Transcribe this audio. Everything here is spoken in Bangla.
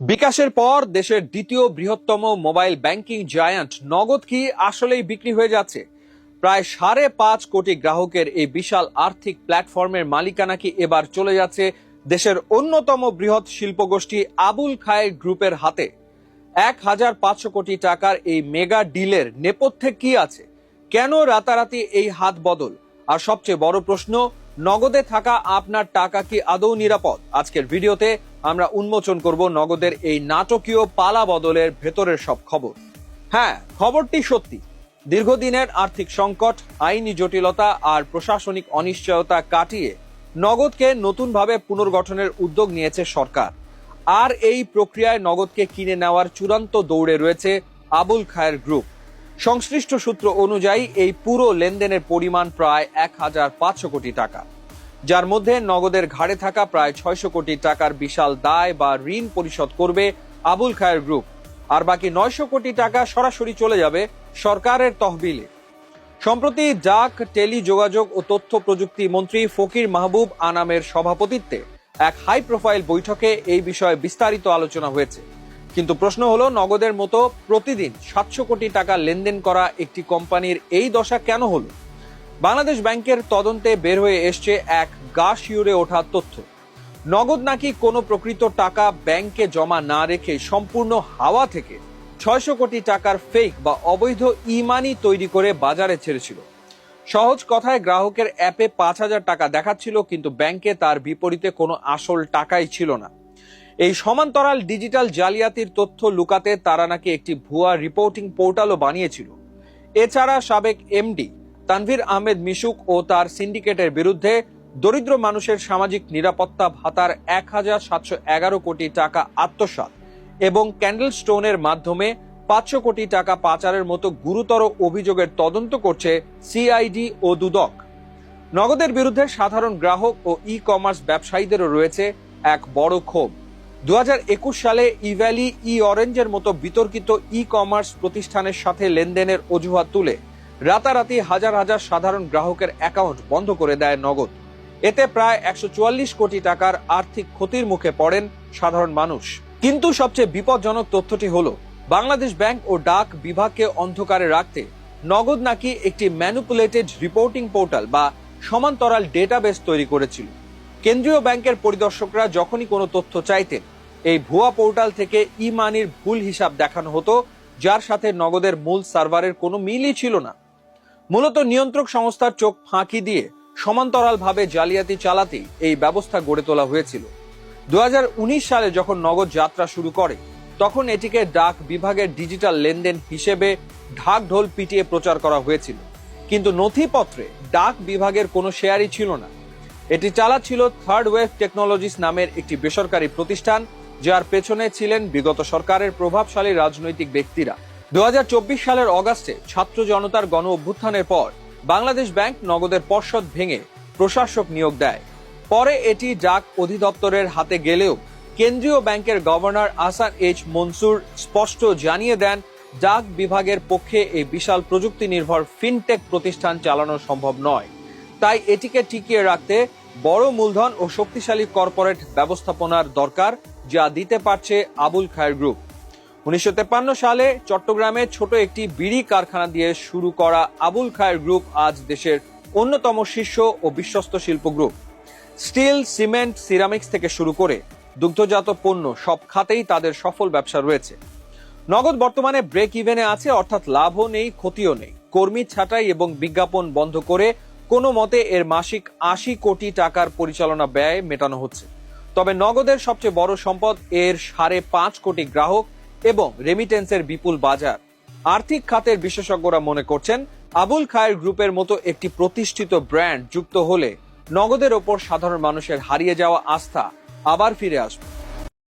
বিকাশের পর দেশের দ্বিতীয় বৃহত্তম মোবাইল ব্যাংকিং জায়ান্ট নগদ কি আসলেই বিক্রি হয়ে যাচ্ছে? প্রায় 5.5 কোটি গ্রাহকের এই বিশাল আর্থিক প্ল্যাটফর্মের মালিকানা কি এবার চলে যাচ্ছে দেশের অন্যতম বৃহৎ শিল্পগোষ্ঠী আবুল খায়ের গ্রুপের হাতে? 1,500 কোটি টাকার এই মেগা ডিলের নেপথ্যে কি আছে? কেন রাতারাতি এই হাত বদল? আর সবচেয়ে বড় প্রশ্ন, নগদে থাকা আপনার টাকা কি আদৌ নিরাপদ? আজকের ভিডিওতে আমরা উন্মোচন করব নগদের এই নাটকীয় পালা বদলের ভেতরের সব খবর। হ্যাঁ, খবরটি সত্যি। দীর্ঘদিনের আর্থিক সংকট, আইনি জটিলতা আর প্রশাসনিক অনিশ্চয়তা কাটিয়ে নগদকে নতুনভাবে পুনর্গঠনের উদ্যোগ নিয়েছে সরকার। আর এই প্রক্রিয়ায় নগদকে কিনে নেওয়ার চূড়ান্ত দৌড়ে রয়েছে আবুল খায়ের গ্রুপ। সংশ্লিষ্ট সূত্র অনুযায়ী এই পুরো লেনদেনের পরিমাণ প্রায় 1,500 কোটি টাকা, যার মধ্যে নগদের ঘাড়ে থাকা প্রায় 600 কোটি টাকার বিশাল দায় বা ঋণ পরিশোধ করবে আবুল খায়ের গ্রুপ, আর বাকি 900 কোটি টাকা সরাসরি চলে যাবে সরকারের তহবিলে। সম্প্রতি ডাক, টেলি যোগাযোগ ও তথ্য প্রযুক্তি মন্ত্রী ফকির মাহবুব আনামের সভাপতিত্বে এক হাই প্রোফাইল বৈঠকে এই বিষয়ে বিস্তারিত আলোচনা হয়েছে। কিন্তু প্রশ্ন হলো, নগদের মতো প্রতিদিন 700 কোটি টাকা লেনদেন করা একটি কোম্পানির এই দশা কেন হলো? বাংলাদেশ ব্যাংকের তদন্তে বের হয়ে এসছে এক গা শিউরে ওঠা তথ্য। নগদ নাকি কোনো প্রকৃত টাকা ব্যাংকে জমা না রেখে সম্পূর্ণ হাওয়া থেকে 600 কোটি টাকার ফেক বা অবৈধ ই-মানি তৈরি করে বাজারে ছেড়েছিল। সহজ কথায়, গ্রাহকের অ্যাপে 5,000 টাকা দেখাচ্ছিল, কিন্তু ব্যাংকে তার বিপরীতে কোনো আসল টাকাই ছিল না। এই সমান্তরাল ডিজিটাল জালিয়াতির তথ্য লুকাতে তারা নাকি একটি ভুয়া রিপোর্টিং পোর্টালও বানিয়েছিল। এছাড়া সাবেক এমডি তানভীর আহমেদ মিশুক ও তার সিন্ডিকেটের বিরুদ্ধে দরিদ্র মানুষের সামাজিক নিরাপত্তা ভাতার 1,711 কোটি টাকা আত্মসাৎ এবং ক্যান্ডেল স্টোনের মাধ্যমে 500 কোটি টাকা পাচারের মতো গুরুতর অভিযোগের তদন্ত করছে সিআইডি ও দুদক। নগদের বিরুদ্ধে সাধারণ গ্রাহক ও ই কমার্স ব্যবসায়ীদেরও রয়েছে এক বড় ক্ষোভ। 2021 সালে ইভ্যালি, ই অরেঞ্জের মতো বিতর্কিত ই কমার্স প্রতিষ্ঠানের সাথে লেনদেনের অজুহাত তুলে রাতারাতি হাজার হাজার সাধারণ গ্রাহকের অ্যাকাউন্ট বন্ধ করে দেয় নগদ। এতে প্রায় 144 কোটি টাকার আর্থিক ক্ষতির মুখে পড়েন সাধারণ মানুষ। কিন্তু সবচেয়ে বিপজ্জনক তথ্যটি হলো, বাংলাদেশ ব্যাংক ও ডাক বিভাগকে অন্ধকারে রাখতে নগদ নাকি একটি ম্যানিপুলেটেড রিপোর্টিং পোর্টাল বা সমান্তরাল ডেটাবেস তৈরি করেছিল। কেন্দ্রীয় ব্যাংকের পরিদর্শকরা যখনই কোনো তথ্য চাইতেন, এই ভুয়া পোর্টাল থেকে ই-মানির ভুল হিসাব দেখানো হতো, যার সাথে নগদের মূল সার্ভারের কোনো মিলই ছিল না। মূলত নিয়ন্ত্রক সংস্থার চোখ ফাঁকি দিয়ে সমান্তরালভাবে জালিয়াতি চালাতেই এই ব্যবস্থা গড়ে তোলা হয়েছিল। 2019 সালে যখন নগদ যাত্রা শুরু করে, তখন এটিকে ডাক বিভাগের ডিজিটাল লেনদেন হিসেবে ঢাক ঢোল পিটিয়ে প্রচার করা হয়েছিল। কিন্তু নথিপত্রে ডাক বিভাগের কোনো শেয়ারই ছিল না। এটি চালাচ্ছিল থার্ড ওয়েভ টেকনোলজিস নামের একটি বেসরকারি প্রতিষ্ঠান, যার পেছনে ছিলেন বিগত সরকারের প্রভাবশালী রাজনৈতিক ব্যক্তিরা। 2024 সালের অগাস্টে ছাত্র জনতার গণ অভ্যুত্থানের পর বাংলাদেশ ব্যাংক নগদের পর্ষদ ভেঙে প্রশাসক নিয়োগ দেয়। পরে এটি ডাক অধিদপ্তরের হাতে গেলেও কেন্দ্রীয় ব্যাংকের গভর্নর আহসান এইচ মনসুর স্পষ্ট জানিয়ে দেন, ডাক বিভাগের পক্ষে এই বিশাল প্রযুক্তি নির্ভর ফিনটেক প্রতিষ্ঠান চালানো সম্ভব নয়। তাই এটিকে টিকিয়ে রাখতে বড় মূলধন ও শক্তিশালী কর্পোরেট ব্যবস্থাপনার দরকার, যা দিতে পারছে আবুল খায়ের গ্রুপ। 1953 সালে চট্টগ্রামে ছোট একটি বিড়ি কারখানা দিয়ে শুরু করা আবুল খায়ের গ্রুপ আজ দেশের অন্যতম শীর্ষ ও বিশ্বস্ত শিল্প গ্রুপ। স্টিল, সিমেন্ট, সিরামিক্স থেকে শুরু করে দুগ্ধজাত পণ্য সব খাতেই তাদের সফল ব্যবসা রয়েছে। নগদ বর্তমানে ব্রেক ইভেনে আছে, অর্থাৎ লাভও নেই, ক্ষতিও নেই। কর্মী ছাঁটাই এবং বিজ্ঞাপন বন্ধ করে কোনো মতে এর মাসিক 80 কোটি টাকার পরিচালনা ব্যয় মেটানো হচ্ছে। তবে নগদের সবচেয়ে বড় সম্পদ এর 5.5 কোটি গ্রাহক এবং রেমিটেন্সের বিপুল বাজার। আর্থিক খাতের বিশেষজ্ঞরা মনে করছেন, আবুল খায়ের গ্রুপের মতো একটি প্রতিষ্ঠিত ব্র্যান্ড যুক্ত হলে নগদের ওপর সাধারণ মানুষের হারিয়ে যাওয়া আস্থা আবার ফিরে আসবে।